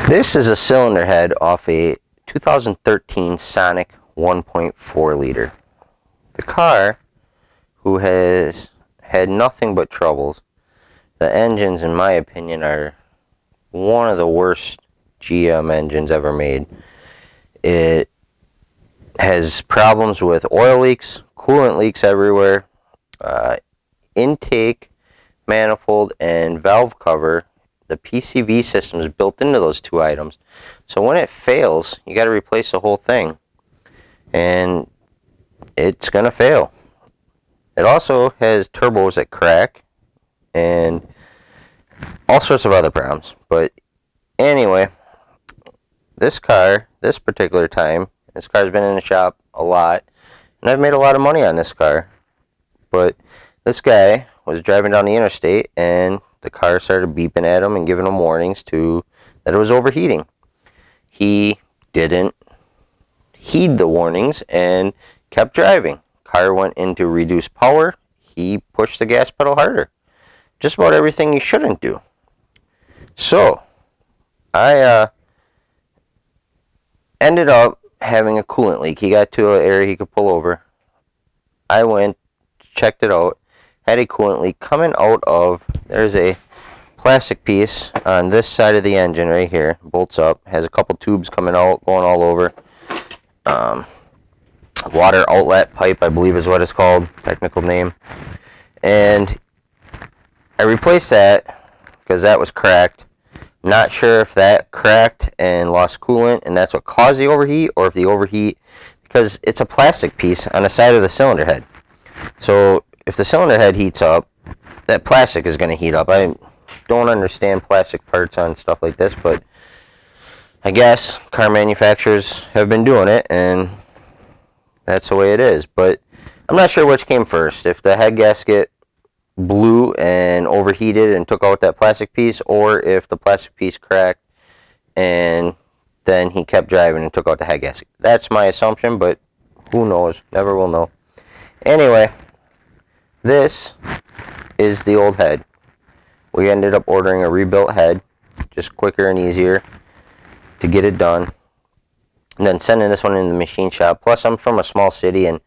This is a cylinder head off a 2013 Sonic 1.4 liter. The car, who has had nothing but troubles. The engines, in my opinion, are one of the worst GM engines ever made. It has problems with oil leaks, coolant leaks everywhere, intake, manifold, and valve cover. The PCV system is built into those two items. So when it fails, you got to replace the whole thing. And it's going to fail. It also has turbos that crack and all sorts of other problems. But anyway, this particular time, this car's been in the shop a lot. And I've made a lot of money on this car. But this guy was driving down the interstate and the car started beeping at him and giving him warnings that it was overheating. He didn't heed the warnings and kept driving. Car went into reduced power. He pushed the gas pedal harder. Just about everything you shouldn't do. So, I ended up having a coolant leak. He got to an area he could pull over. I went, checked it out. Had a coolant leak coming out of, there's a plastic piece on this side of the engine right here, bolts up, has a couple tubes coming out, going all over. Water outlet pipe, I believe is what it's called, technical name. And I replaced that because that was cracked. Not sure if that cracked and lost coolant and that's what caused the overheat, or if the overheat, because it's a plastic piece on the side of the cylinder head. So if the cylinder head heats up, that plastic is going to heat up. I don't understand plastic parts on stuff like this, but I guess car manufacturers have been doing it, and that's the way it is. But I'm not sure which came first, if the head gasket blew and overheated and took out that plastic piece, or if the plastic piece cracked and then he kept driving and took out the head gasket. That's my assumption, but who knows? Never will know. Anyway, this is the old head. We ended up ordering a rebuilt head, just quicker and easier to get it done. And then sending this one in the machine shop. Plus, I'm from a small city, and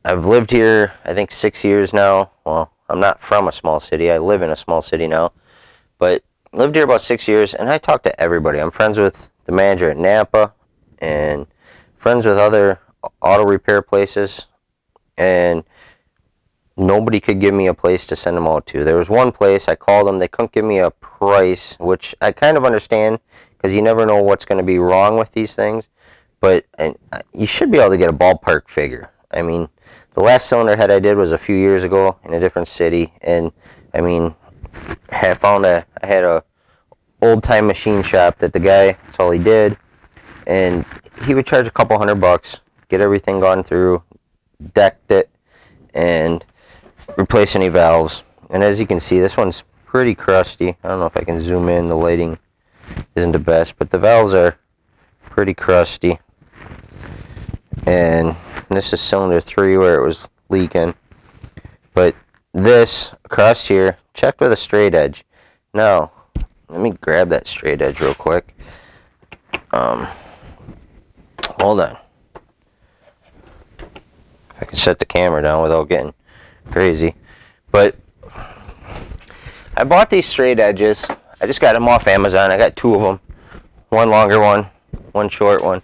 I've lived here, I think, 6 years now. Well, I'm not from a small city. I live in a small city now. But lived here about 6 years, and I talk to everybody. I'm friends with the manager at Napa, and friends with other auto repair places. And nobody could give me a place to send them out to. There was one place, I called them, they couldn't give me a price, which I kind of understand, because you never know what's going to be wrong with these things, but you should be able to get a ballpark figure. I mean, the last cylinder head I did was a few years ago in a different city, and I mean, I had a old-time machine shop that the guy, that's all he did, and he would charge a couple $100, get everything gone through, decked it, and replace any valves. And as you can see, this one's pretty crusty. I don't know if I can zoom in, the lighting isn't the best, but the valves are pretty crusty. And this is cylinder 3 where it was leaking. But this across here, checked with a straight edge. Now, let me grab that straight edge real quick. Hold on. I can set the camera down without getting crazy. But I bought these straight edges. I just got them off Amazon. I got 2 of them. One longer one short one.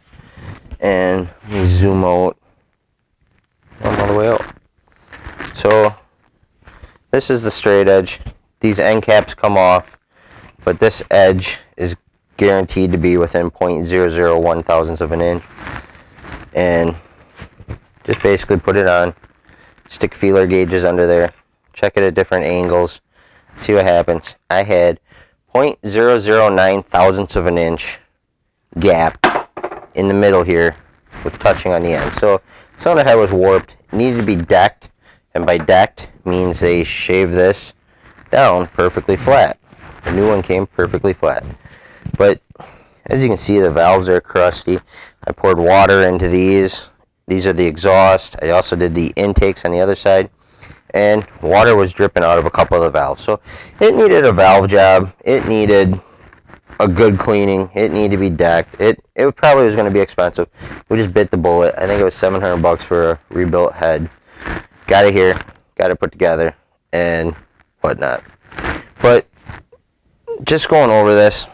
And let me zoom out. I'm all the way out. So this is the straight edge. These end caps come off, but this edge is guaranteed to be within 0.001 thousandths of an inch. And just basically put it on, stick feeler gauges under there, check it at different angles, see what happens. I had 0.009 thousandths of an inch gap in the middle here with touching on the end. So cylinder head was warped, needed to be decked, and by decked means they shave this down perfectly flat. The new one came perfectly flat. But as you can see, the valves are crusty. I poured water into these. These are the exhaust. I also did the intakes on the other side. And water was dripping out of a couple of the valves. So it needed a valve job. It needed a good cleaning. It needed to be decked. It probably was going to be expensive. We just bit the bullet. I think it was $700 for a rebuilt head. Got it here, got it put together, and whatnot. But just going over this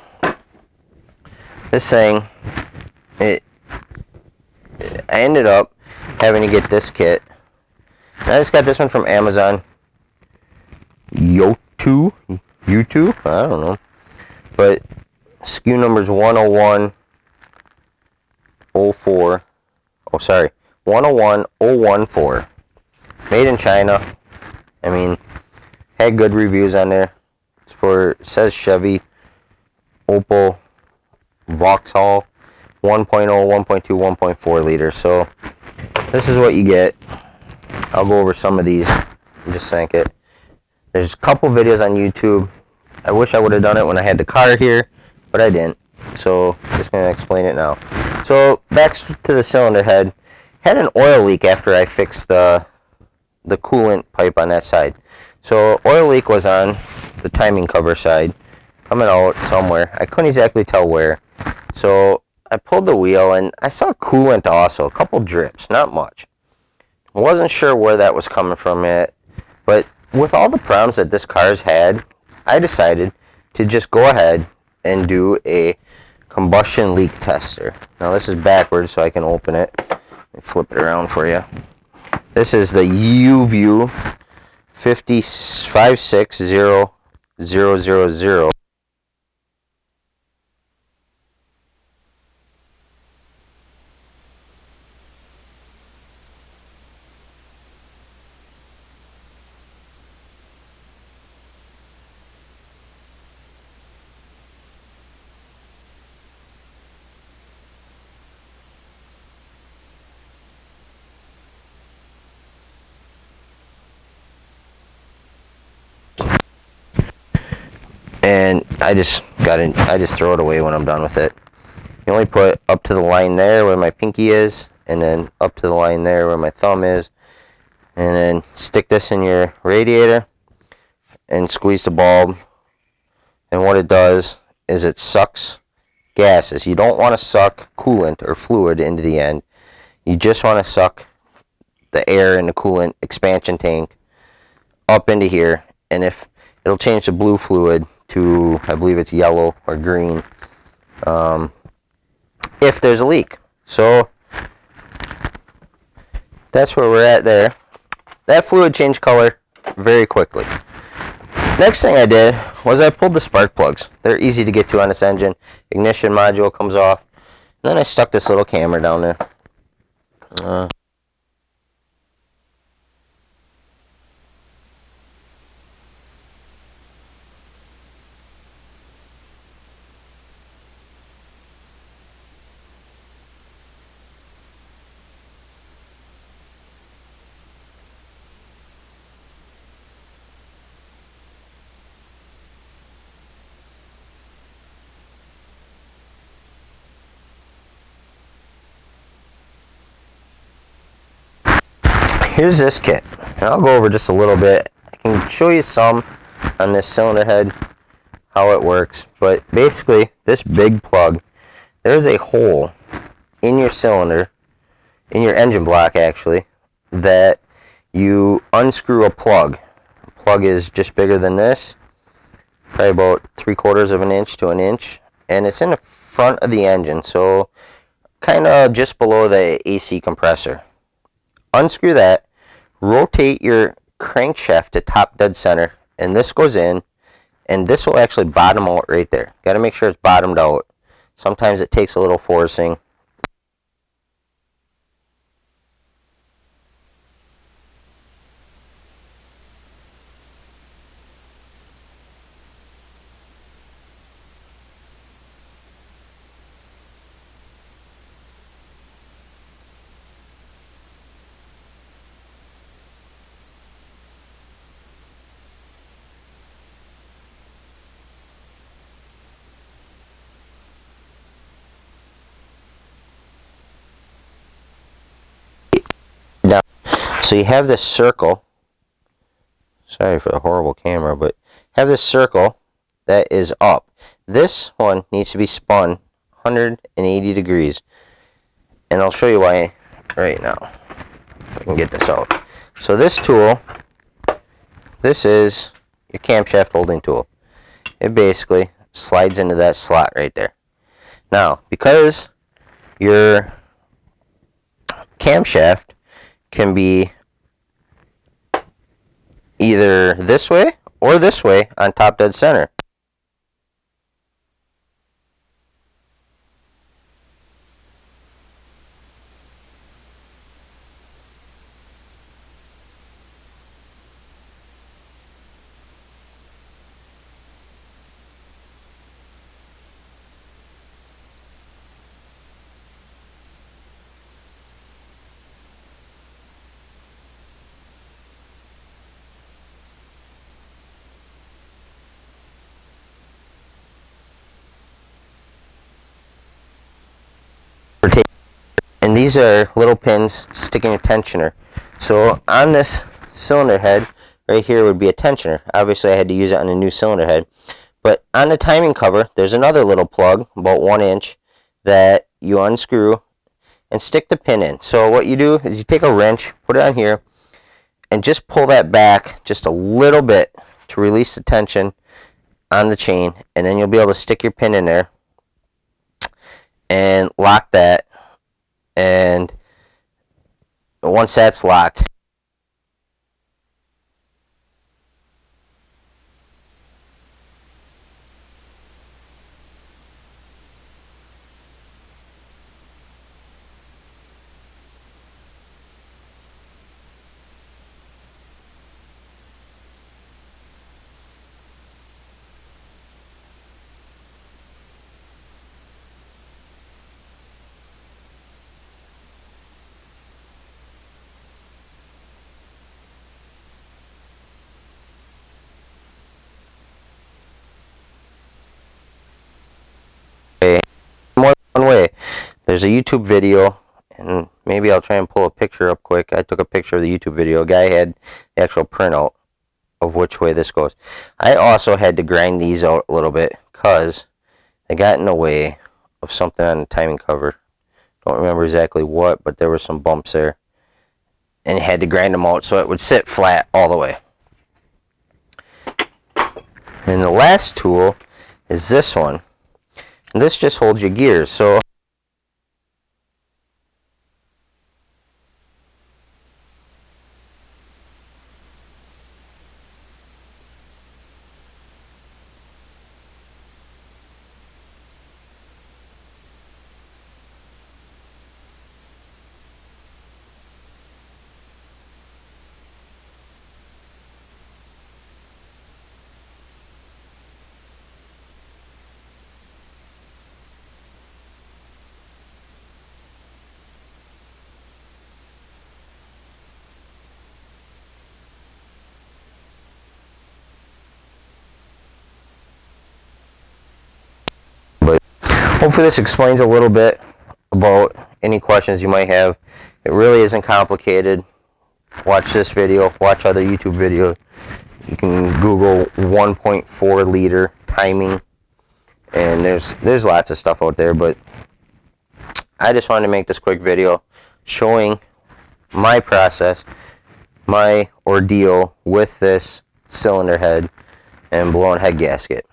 thing, I ended up having to get this kit. And I just got this one from Amazon. U2, I don't know. But SKU number is 101004. Oh, sorry, 101014. Made in China. I mean, had good reviews on there. It says Chevy, Opel, Vauxhall, 1.0, 1.2, 1.4 liter. So this is what you get. I'll go over some of these and just sank it. There's a couple videos on YouTube. I wish I would have done it when I had the car here, but I didn't. So just gonna explain it now. So back to the cylinder head. Had an oil leak after I fixed the coolant pipe on that side. So oil leak was on the timing cover side, coming out somewhere. I couldn't exactly tell where. So I pulled the wheel and I saw coolant also, a couple drips, not much. I wasn't sure where that was coming from yet, but with all the problems that this car's had, I decided to just go ahead and do a combustion leak tester. Now this is backwards so I can open it and flip it around for you. This is the UView 56000. And I just throw it away when I'm done with it. You only put up to the line there where my pinky is, and then up to the line there where my thumb is, and then stick this in your radiator and squeeze the bulb. And what it does is it sucks gases. You don't want to suck coolant or fluid into the end. You just want to suck the air in the coolant expansion tank up into here, and if it'll change the blue fluid to, I believe it's yellow or green, if there's a leak. So that's where we're at there. That fluid changed color very quickly. Next thing I did was I pulled the spark plugs. They're easy to get to on this engine. Ignition module comes off. And then I stuck this little camera down there. Here's this kit, and I'll go over just a little bit. I can show you some on this cylinder head, how it works, but basically this big plug, there's a hole in your cylinder, in your engine block actually, that you unscrew a plug. The plug is just bigger than this, probably about 3/4 of an inch to an inch, and it's in the front of the engine, so kind of just below the AC compressor. Unscrew that, rotate your crankshaft to top dead center, and this goes in, and this will actually bottom out right there. Got to make sure it's bottomed out. Sometimes it takes a little forcing. Now, so you have this circle. Sorry for the horrible camera, but have this circle that is up. this one needs to be spun 180 degrees. And I'll show you why right now, if I can get this out. So this tool, this is your camshaft holding tool. It basically slides into that slot right there. Now, because your camshaft can be either this way or this way on top dead center. And these are little pins sticking a tensioner. So on this cylinder head right here would be a tensioner. Obviously I had to use it on a new cylinder head. But on the timing cover, there's another little plug, about 1 inch, that you unscrew and stick the pin in. So what you do is you take a wrench, put it on here, and just pull that back just a little bit to release the tension on the chain, and then you'll be able to stick your pin in there and lock that. And once that's locked, more than one way. There's a YouTube video, and maybe I'll try and pull a picture up quick. I took a picture of the YouTube video. A guy had the actual printout of which way this goes. I also had to grind these out a little bit because they got in the way of something on the timing cover. Don't remember exactly what, but there were some bumps there, and you had to grind them out so it would sit flat all the way. And the last tool is this one. And this just holds your gears. So hopefully this explains a little bit about any questions you might have. It really isn't complicated. Watch this video, watch other YouTube videos. You can Google 1.4 liter timing, and there's lots of stuff out there, but I just wanted to make this quick video showing my process, my ordeal with this cylinder head and blown head gasket.